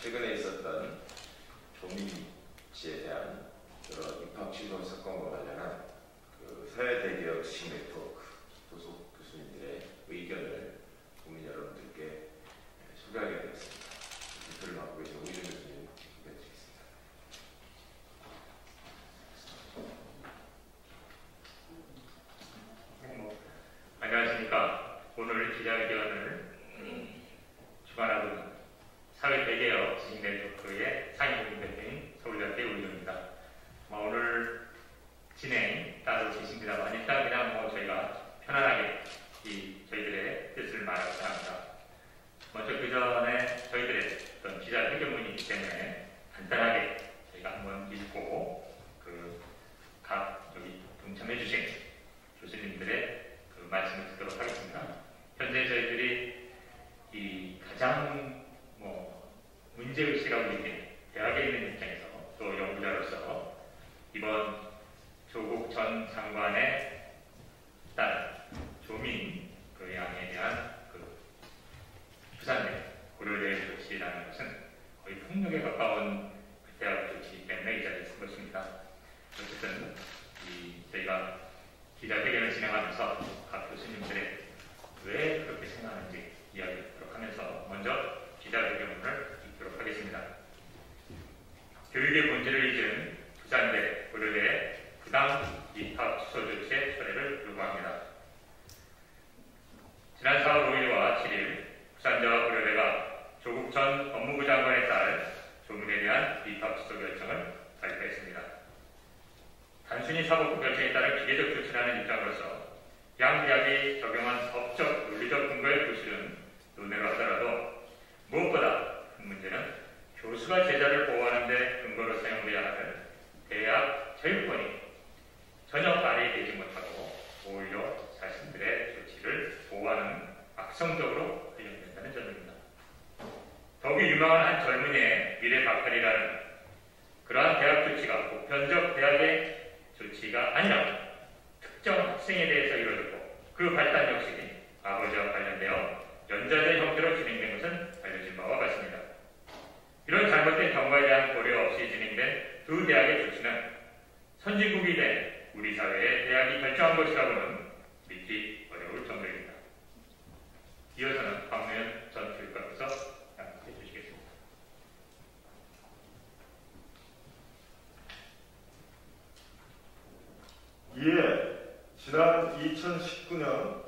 최근에 있었던 조민지에 대한 여러 입학 취소 사건과 관련한 사회대개혁 지식 네트워크 소속 교수님들의 의견을 국민 여러분들께 소개하게 되었습니다. 대표를 맡고 계신 오희준 교수님 소개해드리겠습니다. 안녕하십니까. 오늘 기자회견을 주관하고 있는 사회대개혁 지식 네트워크의 상임고문 대표인 서울대학교 오희준입니다. 오늘 진행 따로 계십니다만 일단 그냥 저희가 편안하게 저희들의 뜻을 말하고자 합니다. 먼저 그 전에 저희들의 어떤 기자회견문이 있기 때문에 간단하게 저희가 한번 읽고 각 여기 동참해주신 교수님들의 말씀을 듣도록 하겠습니다. 현재 저희들이 가장 문제의식이라고 느끼는 대학에 있는 입장에서 또 연구자로서 이번 조국 전 장관의 딸 조민 양에 대한 부산대 고려대 조치라는 것은 거의 폭력에 가까운 대학 조치이기 때문에 이 자리에 쓴 것입니다. 어쨌든 저희가 기자회견을 진행하면서 각 교수님들의 왜 그렇게 생각하는지 이야기 듣도록 하면서 먼저 기자회견문을 읽도록 하겠습니다. 교육의 본질을 잊은 부산대 고려대의 부당 입학 취소 조치의 철회를 요구합니다. 지난 4월 5일과 7일 부산대와 고려대가 조국 전 법무부 장관의 딸 조민에 대한 입학 취소 결정을 발표했습니다. 단순히 사법부 결정에 따른 기계적 조치라는 입장으로서 양 대학이 적용한 법적, 논리적 근거의 부실은 논외로 하더라도 무엇보다 큰 문제는 교수가 제자를 보호하는 데 근거로 사용돼야 할 대학 자율권이 전혀 발휘되지 못하고 오히려 자신들의 조치를 보호하는 악성적으로 활용된다는 점입니다. 더욱이 유명한 한 젊은이의 미래 박탈이라는 그러한 대학 조치가 보편적 대학의 조치가 아니라 특정 학생에 대해서 이루어졌고 그 발단 역시 아버지와 관련되어 연좌제 형태로 진행된 것은 알려진 바와 같습니다. 이런 잘못된 경과에 대한 고려 없이 진행된 두 대학의 조치는 선진국이 된 우리 사회의 대학이 결정한 것이라고는 믿기 어려울 정도입니다. 이어서는 박노현 전 교육감께서 양해해 주시겠습니다. 이에 지난 2019년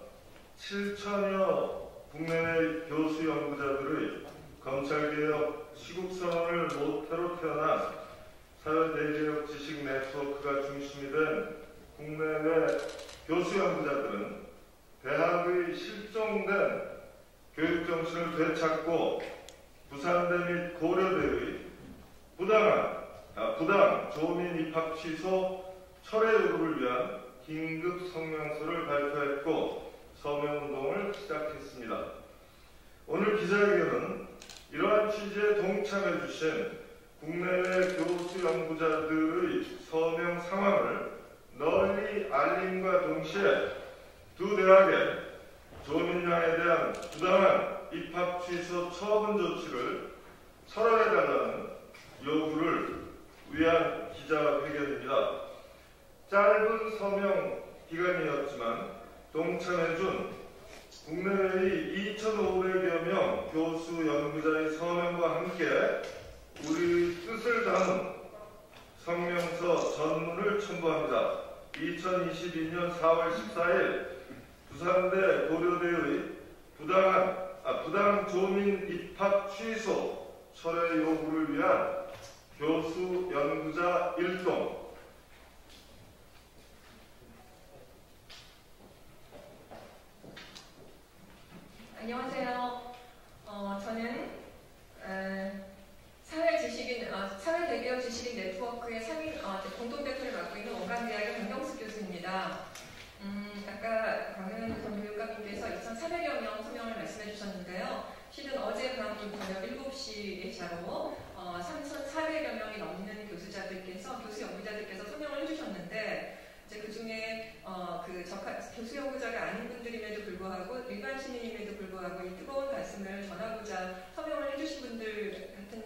7천여 국내외 교수 연구자들의 검찰개혁 시국선언을 모태로 태어난 사회대개혁 지식 네트워크가 중심이 된 국내외 교수 연구자들은 대학의 실종된 교육정신을 되찾고 부산대 및 고려대의 부당 조민 입학 취소 철회 요구를 위한 긴급 성명서를 발표했고 서명운동을 시작했습니다. 오늘 기자회견은 이러한 취지에 동참해 주신 국내외 교수 연구자들의 서명 상황을 널리 알림과 동시에 두 대학의 조민 양에 대한 부당한 입학 취소 처분 조치를 철회해달라는 요구를 위한 기자회견입니다. 짧은 서명 기간이었지만 동참해준 국내외의 2,500여 명 교수 연구자의 서명과 함께 우리 뜻을 담은 성명서 전문을 첨부합니다. 2022년 4월 14일 부산대 고려대의 부당 조민 입학 취소 철회 요구를 위한 교수 연구자 일동 안녕하세요. 저는 사회대개혁 지식인 네트워크의 공동대표를 맡고 있는 원광대학의 강경숙 교수입니다. 아까 박노현 전 교육감님께서 2,400여 명 서명을 말씀해 주셨는데요. 실은 어제 밤 저녁 7시 예차로 3,400여 명이 넘는 교수 연구자들께서 서명을 해주셨는데 그 중에 교수 연구자가 아닌 분들임에도 불구하고 일반 시민임에도 불구하고 이 뜨거운 말씀을 전하고자 서명을 해주신 분들 같은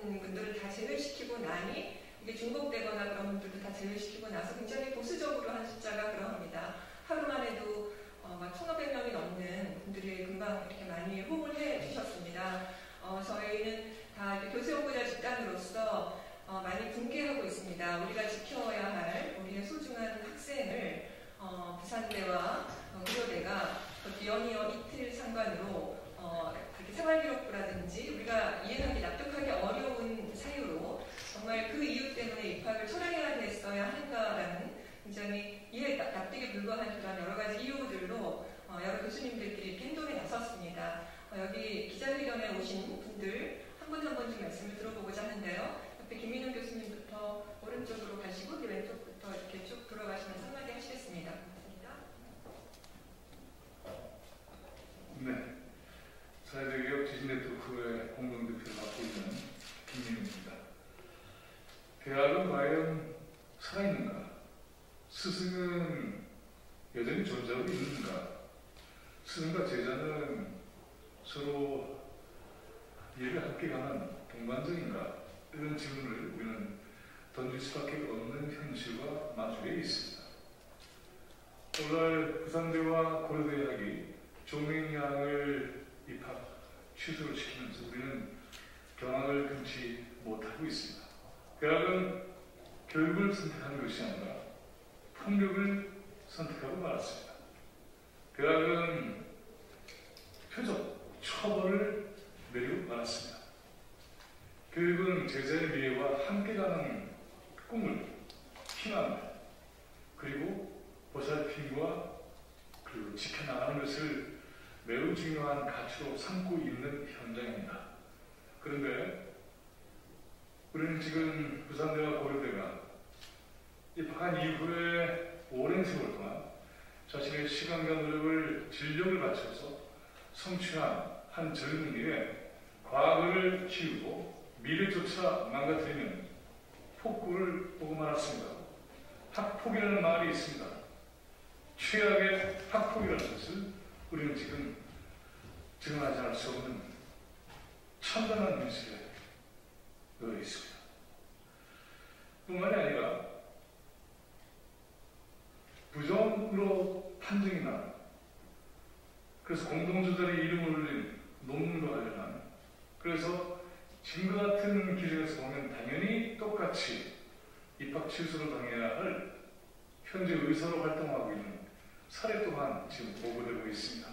이게 중복되거나 그런 분들도 다 제외시키고 나서 굉장히 보수적으로 한 숫자가 그러합니다. 하루만 해도 막 1,500명이 넘는 분들이 금방 이렇게 많이 호응을 해주셨습니다. 저희는 다 이렇게 교수연구자 집단으로서 많이 분개하고 있습니다. 우리가 지켜야 할 우리의 소중한 학생을 부산대와 의료대가 연이어 이틀 상관으로 그렇게 생활기록부라든지 우리가 이해하기 납득하기 어려운 사유로 정말 그 이유 때문에 입학을 철회해야 됐어야 하는가라는 굉장히 이해 납득이 불가한 그런 여러 가지 이유들로 여러 교수님들끼리 이렇게 행동에 나섰습니다. 여기 기자회견에 오신 분들 한 분 한 분 좀 말씀을 들어보고자 하는데요. 옆에 김민훈 교수님부터 오른쪽으로 가시고 왼쪽부터 이렇게 쭉 돌아가시면서 한마디 하시겠습니다. 네, 사회개혁 지식네트워크의 공동대표를 맡고 있는 김민우입니다. 대학은 과연 살아있는가? 스승은 여전히 존재하고 있는가? 스승과 제자는 서로 예를 함께 가는 동반자인가? 이런 질문을 우리는 던질 수밖에 없는 현실과 마주해 있습니다. 오늘 부산대와 고려대학이 조명양을 입학 취소를 시키면서 우리는 경악을 금치 못하고 있습니다. 대학은 교육을 선택한 것이 아니라 폭력을 선택하고 말았습니다. 대학은 표적, 처벌을 내리고 말았습니다. 교육은 제자의 미래와 함께 가는 꿈을, 희망을, 그리고 보살핌과 그리고 지켜나가는 것을 매우 중요한 가치로 삼고 있는 현장입니다. 그런데 우리는 지금 부산대와 고려대가 입학한 이후에 오랜 세월 동안 자신의 시간과 노력을 진력을 바쳐서 성취한 한 젊은이의 과거를 지우고 미래조차 망가뜨리는 폭구를 보고 말았습니다. 학폭이라는 말이 있습니다. 최악의 학폭이라는 것을 우리는 지금 증언하지 않을 수 없는 참담한 현실에 놓여 있습니다. 뿐만이 아니라 부정으로 판정이 난, 그래서 공동저자의 이름을 올린 논문과 관련한, 그래서 지금과 같은 기준에서 보면 당연히 똑같이 입학 취소를 당해야 할 현재 의사로 활동하고 있는 사례 또한 지금 보고되고 있습니다.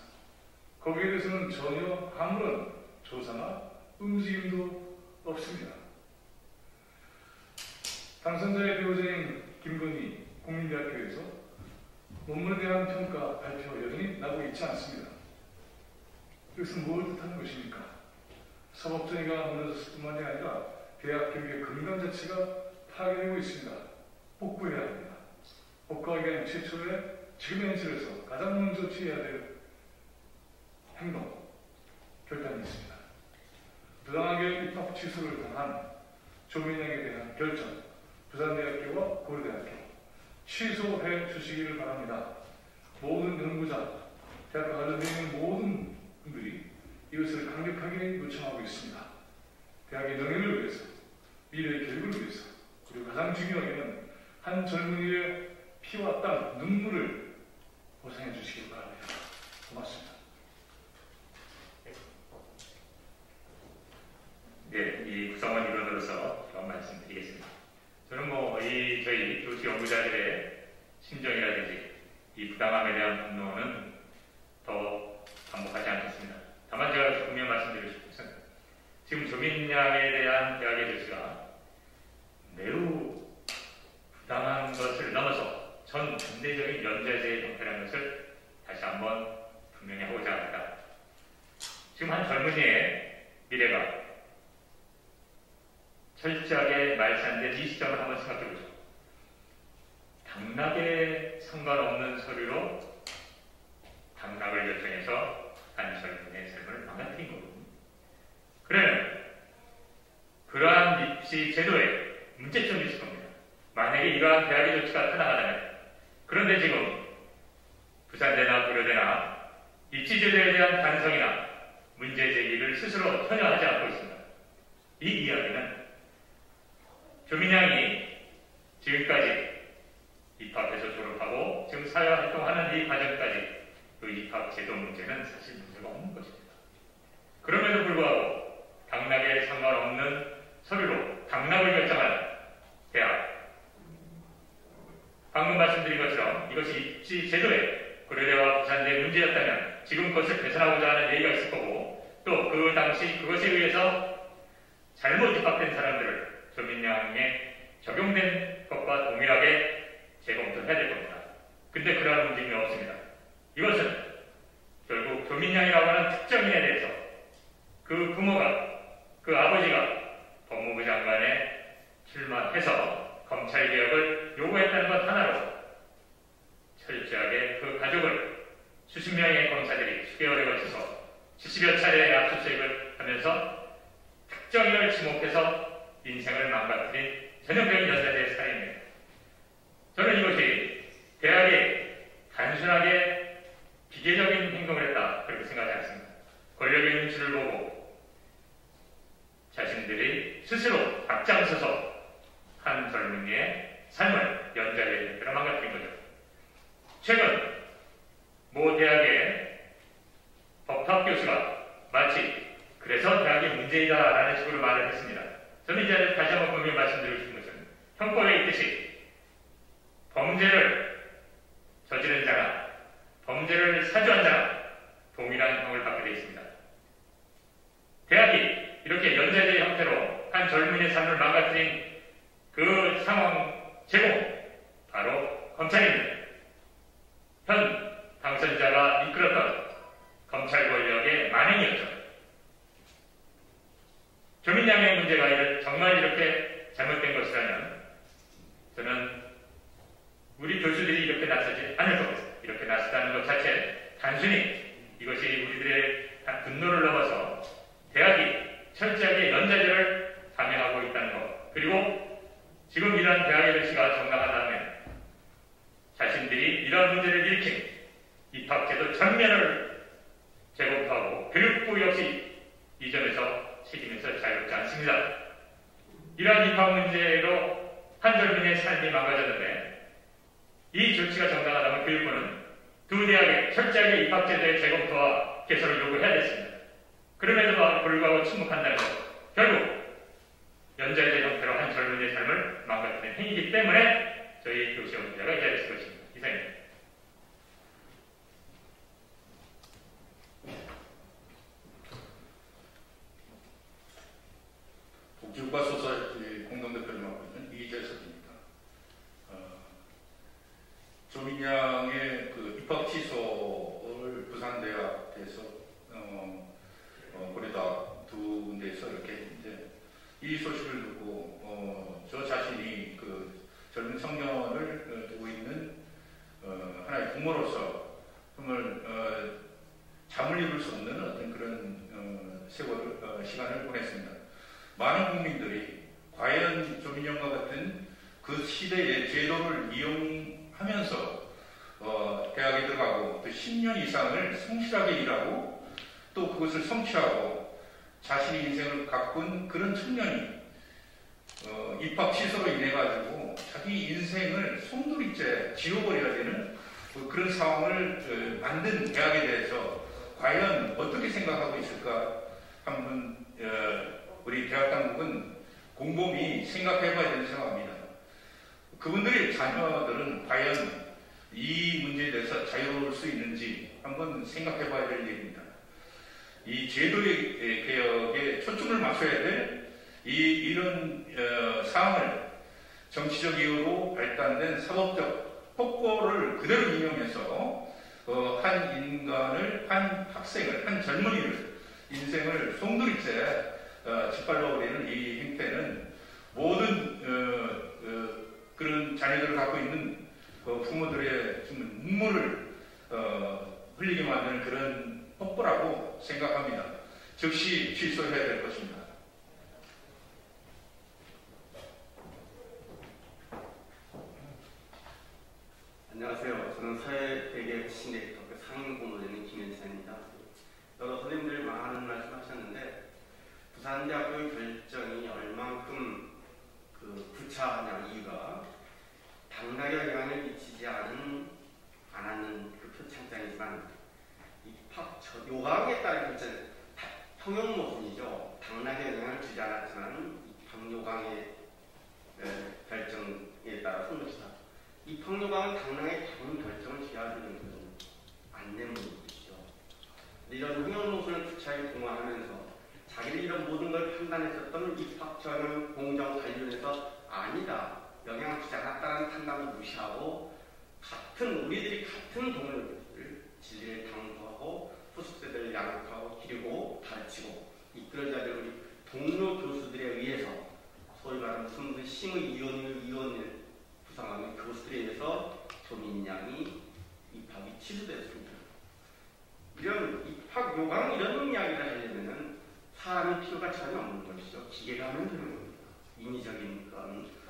거기에 대해서는 전혀 아무런 조사나 움직임도 없습니다. 당선자의 배우자인 김건희 국민대학교에서 논문에 대한 평가 발표 여전히 나고 있지 않습니다. 이것은 뭘 뜻하는 것입니까? 사법정의가 무너졌을 뿐만이 아니라 대학 교육의 근간 자체가 파괴되고 있습니다. 복구해야 합니다. 복구하기 위한 최초의 지금의 현실에서 가장 먼저 취해야 될 행동, 결단이 있습니다. 부당하게 입학 취소를 당한 조민영에 대한 결정, 부산대학교와 고려대학교 취소해 주시기를 바랍니다. 모든 연구자, 대학과 관련되어 있는 모든 분들이 이것을 강력하게 요청하고 있습니다. 대학의 명예를 위해서, 미래의 교육을 위해서, 그리고 가장 중요하게는 한 젊은이의 피와 땀, 눈물을 보상해 주시기 바랍니다. 고맙습니다. 네, 이 구성원 일원으로서 그런 말씀드리겠습니다. 저는 저희 교수 연구자들의 심정이라든지 이 부당함에 대한 분노는 더 반복하지 않겠습니다. 다만 제가 분명 말씀드리고 싶은 것은 지금 조민양에 대한 대학의 조치가 매우 부당한 것을 넘어서 전 반대적인 연좌제의 형태라는 것을 다시 한번 분명히 하고자 합니다. 지금 한 젊은이의 미래가 철저하게 말살된 이 시점을 한번 생각해보죠. 당락에 상관없는 서류로 당락을 결정해서 한 젊은이의 삶을 망가뜨린 거거든요. 그러면 그러한 입시 제도에 문제점이 있을 겁니다. 만약에 이러한 대학의 조치가 타당하다면, 그런데 지금 부산대나 고려대나 입시 제도에 대한 반성이나 문제 제기를 스스로 전혀 하지 않고 있습니다. 이 이야기는 조민양이 지금까지 입학해서 졸업하고 지금 사회활동하는 이 과정까지 그 입학 제도 문제는 사실 문제가 없는 것입니다. 그럼에도 불구하고 당락에 상관없는 서류로 당락을 결정하는 대학, 방금 말씀드린 것처럼 이것이 입시 제도에 고려대와 부산대의 문제였다면 지금 그것을 개선하고자 하는 얘기가 있을 거고, 또 그 당시 그것에 의해서 잘못 입학된 사람들을 조민양에 적용된 것과 동일하게 재검토해야 될 겁니다. 근데 그러한 움직임이 없습니다. 이것은 결국 조민양이라고 하는 특정인에 대해서 그 부모가, 그 아버지가 법무부 장관에 출마해서 검찰개혁을 요구했다는 것 하나로 철저하게 그 가족을 수십 명의 검사들이 수개월에 걸쳐서 70여 차례의 압수수색을 하면서 특정인을 지목해서 인생을 망가뜨린 전형적인 연쇄의 살인입니다. 저는 이것이 대학이 단순하게 기계적인 행동을 했다, 그렇게 생각하지 않습니다. 권력의 눈치를 보고 자신들이 스스로 앞장서서 한 젊은이의 삶을 연좌의 형태로 망가뜨린 거죠. 최근 모 대학의 법학 교수가 마치 그래서 대학이 문제이다라는 식으로 말을 했습니다. 저는 이제 다시 한번 분명히 말씀드리고 싶은 것은 형법에 있듯이 범죄를 저지른 자나 범죄를 사주한 자나 동일한 형을 받게 되어 있습니다. 대학이 이렇게 연좌제 형태로 한 젊은이의 삶을 망가뜨린 그 상황 제공, 바로 검찰입니다. 현 당선자가 이끌었던 검찰 권력의 만행이었죠. 조민양의 문제가 정말 이렇게 잘못된 것이라면 저는 우리 교수들이 이렇게 나서지 않을 것 같습니다. 이렇게 나섰다는 것 자체 단순히 이것이 우리들의 분노를 넘어서 대학이 철저하게 연좌제를 감행하고 있다는 것, 그리고 지금 이러한 대학의 정치가 정당하다면 자신들이 이러한 문제를 일으킨 입학제도 전면을 재검토하고 교육부 역시 이 점에서 책임에서 자유롭지 않습니다. 이러한 입학 문제로 한 젊은이의 삶이 망가졌는데 이 조치가 정당하다면 교육부는 두 대학의 철저하게 입학제도의 재검토와 개선을 요구해야 됐습니다. 그럼에도 불구하고 침묵한다는 것, 결국 연좌제 형태로 한 젊은이의 삶을 망가뜨린 행위이기 때문에 저희 교수연구자가 이 자리에 있을 것입니다. 이상입니다. 복지국가 소사이티 공동대표를 맡고 있는 이재석입니다. 조민양의 그 입학 취소를 부산대학에서 고려대학 두 군데에서 이렇게 했는데, 이 소식을 듣고 저 자신이 그 젊은 청년을 두고 있는 하나의 부모로서 정말 잠을 이룰 수 없는 어떤 그런 시간을 보냈습니다. 많은 국민들이 과연 조민양과 같은 그 시대의 제도를 이용하면서 대학에 들어가고 또 10년 이상을 성실하게 일하고 또 그것을 성취하고 자신의 인생을 가꾼 그런 청년이 입학 취소로 인해 가지고 자기 인생을 송두리째 지워버려야 되는 그런 상황을 만든 대학에 대해서 과연 어떻게 생각하고 있을까 한번 우리 대학 당국은 곰곰이 생각해봐야 된다고 생각합니다. 그분들의 자녀들은 과연 이 문제에 대해서 자유로울 수 있는지 한번 생각해봐야 될 일입니다. 이 제도의 개혁에 초점을 맞춰야 될 이런 사항을 정치적 이유로 발단된 사법적 폭거를 그대로 인용해서 한 인간을, 한 학생을, 한 젊은이를 인생을 송두리째 짓밟아버리는 이 행태는 모든 그런 자녀들을 갖고 있는 부모들의 정말 눈물을 흘리게 만드는 그런 폭거라고 생각합니다. 즉시 취소해야 될 것입니다. 안녕하세요. 저는 사회대개 신대학교 상임 공모되는 김현찬입니다. 여러 선생님들이 많은 말씀하셨는데 부산대학교의 결정이 얼만큼 구차하냐 이유가 당락에 영향을 미치지 않았는 그 표창장이지만 입학 요강에 따른 결정 평형 모순이죠. 당락에 영향을 주지 않았지만 입학 요강의 결정에 따라 성립시다. 입학 요강은 당락에 다른 결정을 취해야 되는 것은 안내문이죠. 이런 평형 모순을 투차에 공헌하면서 자기들이 이런 모든 걸 판단했었던 입학 전형 공정 관련해서 아니다. 영향을 주지 않았다는 판단을 무시하고 우리들이 같은 동료들 진리를 당부하고 후속세대를 양육하고 기르고 가르치고 이끌어줘야 될 우리 동료 교수들에 의해서 소위 말하는 무슨 심의 위원을 구성하는 교수들에 의해서 조민양이 입학이 취소되었습니다. 이런 입학 요강 이런 이야기를 하려면은 사람의 필요가 전혀 없는 것이죠. 기계가 하면 되는 겁니다. 인위적인 그런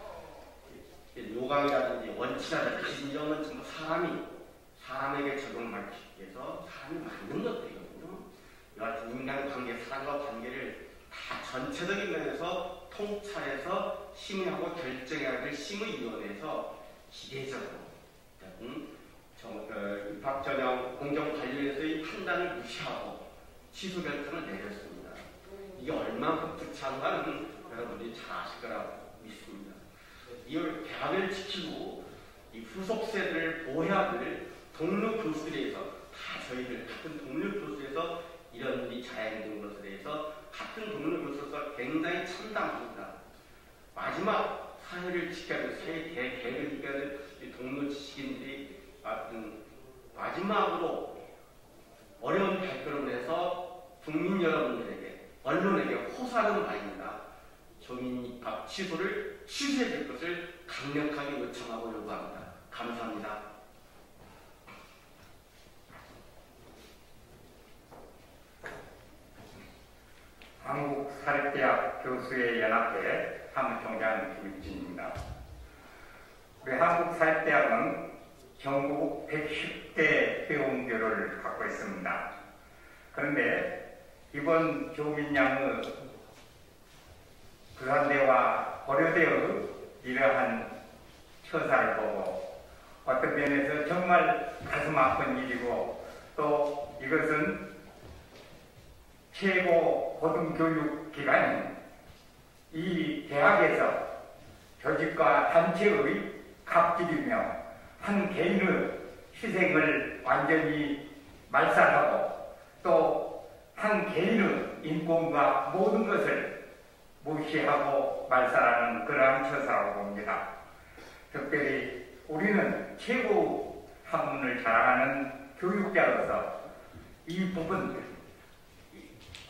요강이라든지 원칙이라든지 이런 건 전부 사람에게 적용하기 위해서 사람이 만든 것들이거든요. 여하튼 인간관계, 사람과 관계를 다 전체적인 면에서 통찰해서 심의하고 결정해야 될 심의위원회에서 기계적으로 입학 전형 공정 관련해서의 판단을 무시하고 취소 결정을 내렸습니다. 이게 얼마큼 부차한가는 여러분들이 잘 아실 거라고 믿습니다. 이걸 대학을 지키고 이 후속 세대를 보호해야 될 동료 교수들에 의해서 다 저희들 같은 동료 교수에서 이런 일이 자행된 것에 대해서 같은 동료 교수로서 굉장히 참담합니다. 마지막 사회를 지켜야 될 사회 대계를 지켜야 될 동료 지식인들이 마지막으로 어려운 발걸음을 해서 국민 여러분들에게 언론에게 호소하는 바입니다. 조민 입학 취소를 취소해 줄 것을 강력하게 요청하고 요구합니다. 감사합니다. 한국사립대학 교수의 연합회 사무총장 김익진입니다. 우리 한국사립대학은 전국 110대 회원교를 갖고 있습니다. 그런데 이번 조민양의 부산대와 고려대의 이러한 처사를 보고 어떤 면에서 정말 가슴 아픈 일이고 또 이것은 최고 고등교육기관인 이 대학에서 조직과 단체의 갑질이며 한 개인의 희생을 완전히 말살하고 또 한 개인의 인권과 모든 것을 무시하고 말살하는 그러한 처사라고 봅니다. 특별히 우리는 최고 학문을 자랑하는 교육자로서 이 부분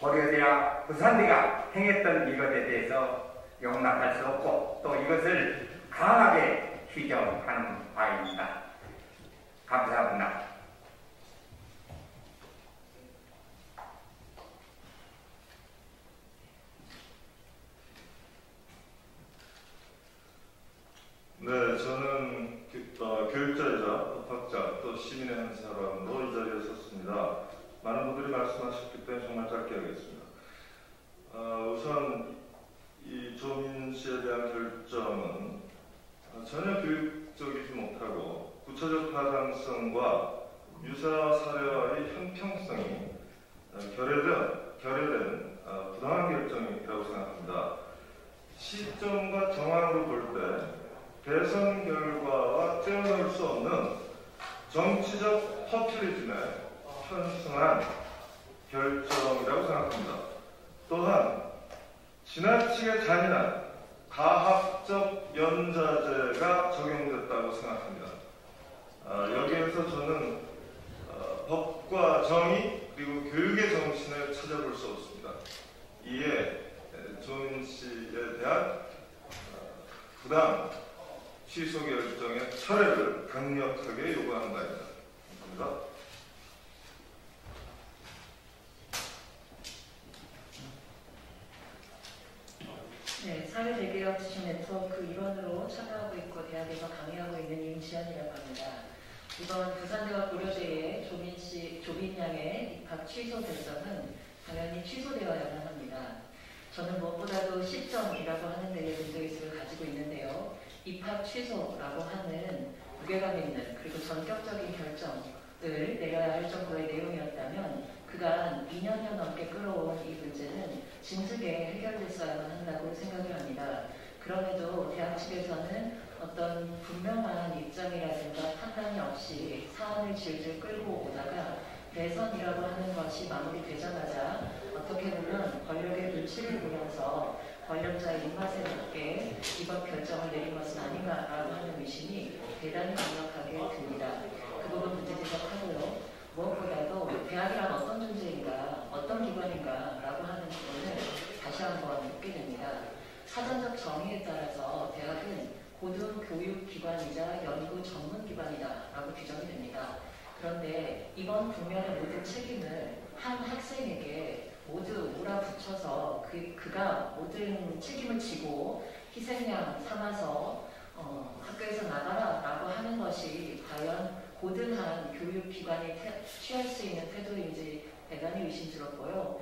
고려대와 부산대가 행했던 이것에 대해서 용납할 수 없고 또 이것을 강하게 규정하는 바입니다. 감사합니다. 네, 저는 교육자이자 법학자 또 시민의 한 사람으로 이 자리에 섰습니다. 많은 분들이 말씀하셨기 때문에 정말 짧게 하겠습니다. 우선 이 조민 씨에 대한 결정은 전혀 교육적이지 못하고 구체적 타당성과 유사 사례와의 형평성이 결여된 부당한 결정이라고 생각합니다. 시점과 정황으로 볼 때 대선 결과와 떼어놓을 수 없는 정치적 퍼퓰리즘에 편승한 결정이라고 생각합니다. 또한 지나치게 잔인한 가학적 연자제가 적용됐다고 생각합니다. 여기에서 저는 법과 정의 그리고 교육의 정신을 찾아볼 수 없습니다. 이에 조민 씨에 대한 부당 취소 결정의 철회를 강력하게 요구하는 바입니다. 감사합니다. 네, 사회대개혁 지식 네트워크 일원으로 참여하고 있고 대학에서 강의하고 있는 임지연이라고 합니다. 이번 부산대와 고려대의 조민 양의 입학 취소 결정은 당연히 취소되어야만 합니다. 저는 무엇보다도 시점이라고 하는 데에 문제의식을 가지고 있는데요. 입학 취소라고 하는 무게감 있는 그리고 전격적인 결정을 내려야 할 정도의 내용이었다면 그간 2년여 넘게 끌어온 이 문제는 진즉에 해결됐어야만 한다고 생각을 합니다. 그럼에도 대학 측에서는 어떤 분명한 입장이라든가 판단이 없이 사안을 질질 끌고 오다가 대선이라고 하는 것이 마무리되자마자 어떻게 보면 권력의 눈치를 보면서 권력자의 입맛에 맞게 이번 결정을 내린 것은 아닌가라고 하는 의심이 대단히 강력하게 듭니다. 그 부분 문제 지적하고요. 무엇보다도 대학이란 어떤 존재인가, 어떤 기관인가라고 하는 부분을 다시 한번 묻게 됩니다. 사전적 정의에 따라서 대학은 고등교육기관이자 연구 전문기관이다라고 규정이 됩니다. 그런데 이번 국면의 모든 책임을 한 학생에게 모두 몰아붙여서 그가 모든 책임을 지고 희생양 삼아서 학교에서 나가라라고 하는 것이 과연 고등한 교육기관이 취할 수 있는 태도인지 대단히 의심스럽고요.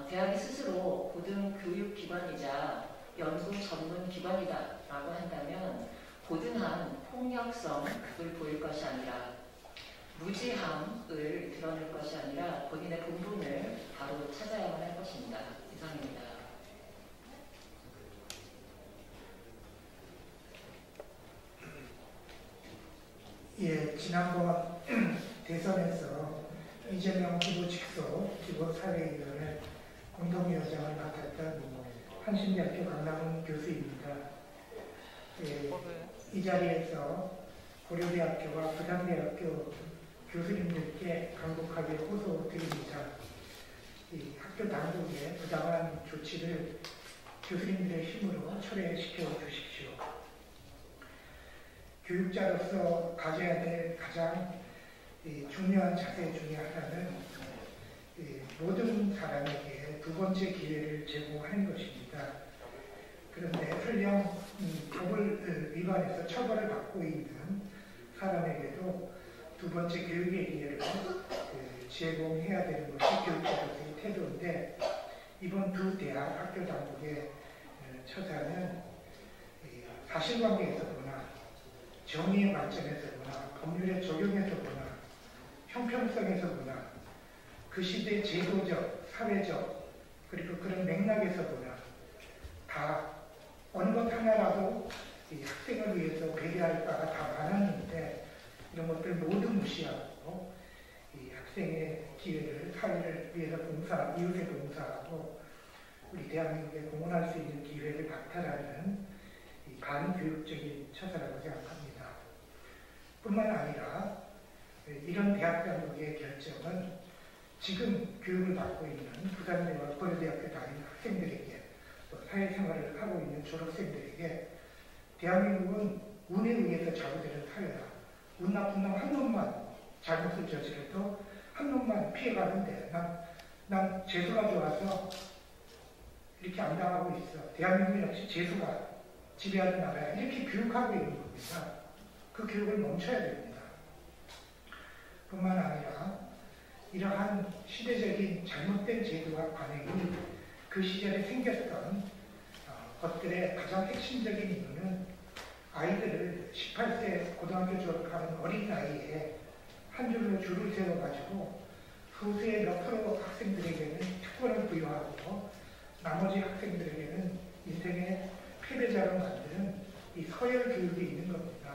대학이 스스로 고등교육기관이자 연구 전문기관이다라고 한다면 고등한 폭력성을 보일 것이 아니라 무지함을 드러낼 것이 아니라 본인의 본분을 바로 찾아야만 할 것입니다. 이상입니다. 예, 지난번 대선에서 이재명 후보 직속 기본사회위원회 공동위원장을 맡았던 한신대학교 강남훈 교수입니다. 예, 이 자리에서 고려대학교와 부산대학교 교수님들께 간곡하게 호소드립니다. 이 학교 당국의 부당한 조치를 교수님들의 힘으로 철회시켜 주십시오. 교육자로서 가져야 될 가장 중요한 자세 중에 하나는 모든 사람에게 두 번째 기회를 제공하는 것입니다. 그런데 설령 법을 위반해서 처벌을 받고 있는 사람에게도 두 번째 교육의 기회를 제공해야 되는 것이 교육자로서의 태도인데 이번 두 대학 학교 당국의 처사는 사실관계에서 보나 정의의 관점에서 보나 법률의 적용에서 보나 형평성에서 보나 그 시대의 제도적, 사회적 그리고 그런 맥락에서 보나 다 어느 것 하나라도 이 학생을 위해서 배려할 바가 다 많았는데 이런 것들 모두 무시하고 이 학생의 기회를 사회를 위해서 봉사, 이웃에 봉사하고 우리 대한민국에 공헌할 수 있는 기회를 박탈하는 이 반교육적인 처사라고 생각합니다. 뿐만 아니라 이런 대학 당국의 결정은 지금 교육을 받고 있는 부산대와 고려대학교 다니는 학생들에게 또 사회생활을 하고 있는 졸업생들에게 대한민국은 운에 의해서 좌우되는 사회다. 운 나쁜 놈 한 놈만 잘못을 저질러도 한 놈만 피해가는데 난 재수가 좋아서 이렇게 안 당하고 있어. 대한민국 역시 재수가 지배하는 나라야. 이렇게 교육하고 있는 겁니다. 그 교육을 멈춰야 됩니다. 뿐만 아니라 이러한 시대적인 잘못된 제도와 관행이 그 시절에 생겼던 것들의 가장 핵심적인 이유는 아이들을 18세 고등학교 졸업하는 어린 나이에 한 줄로 줄을 세워가지고 소수의 몇 프로 학생들에게는 특권을 부여하고 나머지 학생들에게는 인생의 패배자로 만드는 이 서열 교육이 있는 겁니다.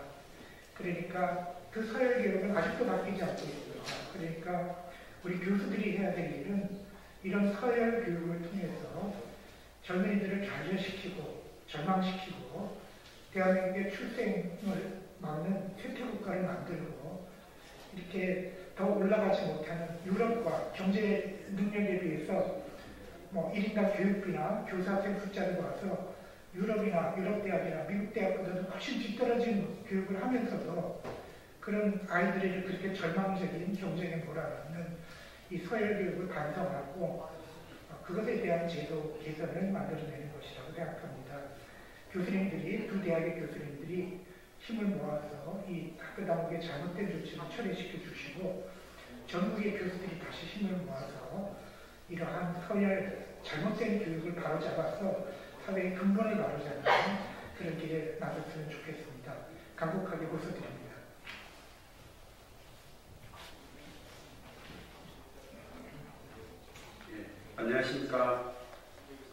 그러니까 그 서열 교육은 아직도 바뀌지 않고 있고요. 그러니까 우리 교수들이 해야 될 일은 이런 서열 교육을 통해서 젊은이들을 결여시키고 절망시키고 대한민국의 출생을 막는 쇠퇴국가를 만들고 이렇게 더 올라가지 못하는 유럽과 경제 능력에 비해서 1인당 교육비나 교사생 숫자를 봐서 유럽이나 유럽 대학이나 미국 대학보다도 훨씬 뒤떨어진 교육을 하면서도 그런 아이들을 그렇게 절망적인 경쟁에 몰아넣는 이 서열 교육을 반성하고 그것에 대한 제도 개선을 만들어내는 것이라고 생각합니다. 교수님들이, 두 대학의 교수님들이 힘을 모아서 이 학교 당국의 잘못된 조치를 철회시켜 주시고 전국의 교수들이 다시 힘을 모아서 이러한 서열 잘못된 교육을 바로잡아서 사회의 근본을 바로잡는 그런 길에 나섰으면 좋겠습니다. 간곡하게 호소드립니다. 안녕하십니까.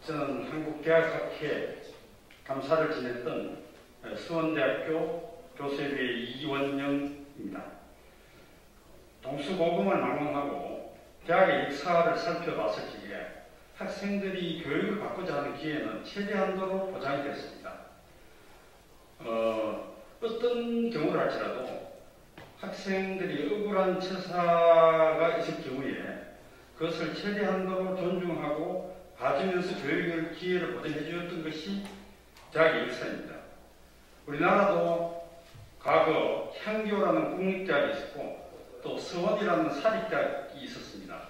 저는 한국대학학회 감사를 지냈던 수원대학교 교수협의회 이원영입니다. 동수고금을 망원하고 대학의 역사를 살펴봤을 적에 학생들이 교육을 받고자 하는 기회는 최대한도로 보장이 됐습니다. 어떤 경우를 할지라도 학생들이 억울한 처사가 있을 경우에 그것을 최대한도로 존중하고 봐주면서 교육을 기회를 보장해 주었던 것이 대학의 역사입니다. 우리나라도 과거 향교라는 국립대학이 있었고 또 서원이라는 사립대학이 있었습니다.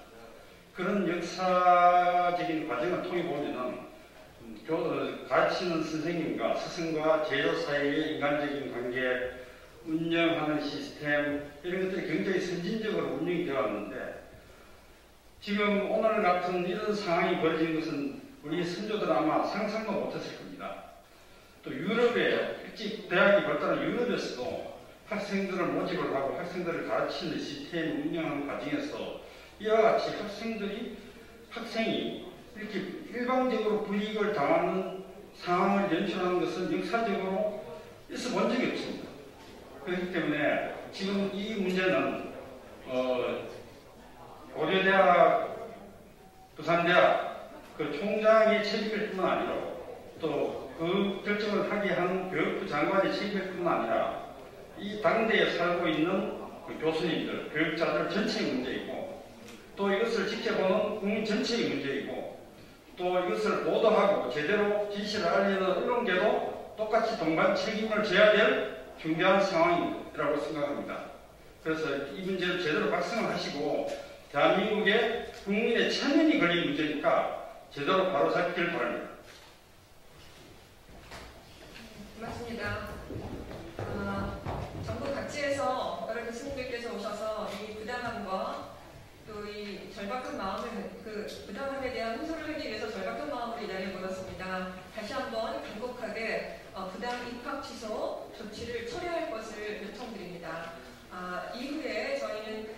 그런 역사적인 과정을 통해 보면은 가르치는 선생님과 스승과 제자 사이의 인간적인 관계, 운영하는 시스템 이런 것들이 굉장히 선진적으로 운영이 되어 왔는데 지금 오늘 같은 이런 상황이 벌어진 것은 우리 선조들은 아마 상상도 못했을 겁니다. 또 유럽에 일찍 대학이 발달한 유럽에서도 학생들을 모집을 하고 학생들을 가르치는 시스템을 운영하는 과정에서 이와 같이 학생이 이렇게 일방적으로 불이익을 당하는 상황을 연출하는 것은 역사적으로 있어 본 적이 없습니다. 그렇기 때문에 지금 이 문제는 고려대학, 부산대학 그 총장의 책임일 뿐만 아니라 또 그 결정을 하게 한 교육부 장관의 책임일 뿐만 아니라 이 당대에 살고 있는 교수님들, 교육자들 전체의 문제이고 또 이것을 지켜보는 국민 전체의 문제이고 또 이것을 보도하고 제대로 지시를 알리는 언론계도 똑같이 동반 책임을 져야 될 중대한 상황이라고 생각합니다. 그래서 이 문제를 제대로 박승을 하시고 대한민국의 국민의 천년이 걸린 문제니까 제대로 바로잡길 바랍니다. 고맙습니다. 전국 각지에서 여러 교수님들께서 오셔서 이 부당함과 또 이 절박한 마음을 그 부당함에 대한 호소를 하기 위해서 절박한 마음으로 이 자리에 모였습니다. 다시 한번 간곡하게 부당 입학 취소 조치를 철회할 것을 요청드립니다. 이후에 저희는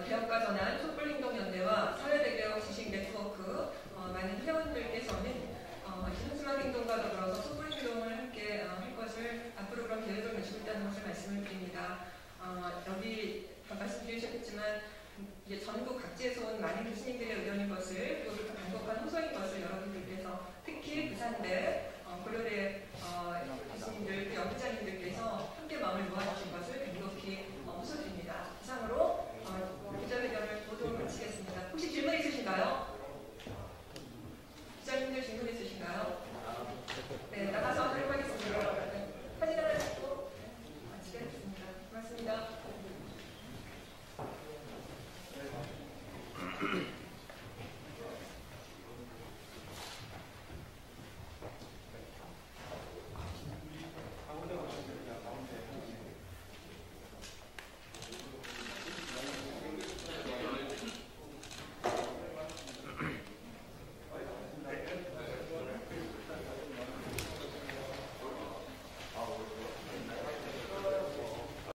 개혁과 전환 촛불행동연대와 사회대개혁 지식 네트워크 많은 회원들께서는 현수막 행동과 더불어서 촛불행동을 함께 할 것을 앞으로 그런 계획을 가지고 있다는 것을 말씀을 드립니다. 여기 말씀드리셨겠지만 이제 전국 각지에서 온 많은 교수님들의 의견인 것을 또 간곡한 호소인 것을 여러분들께서 특히 부산대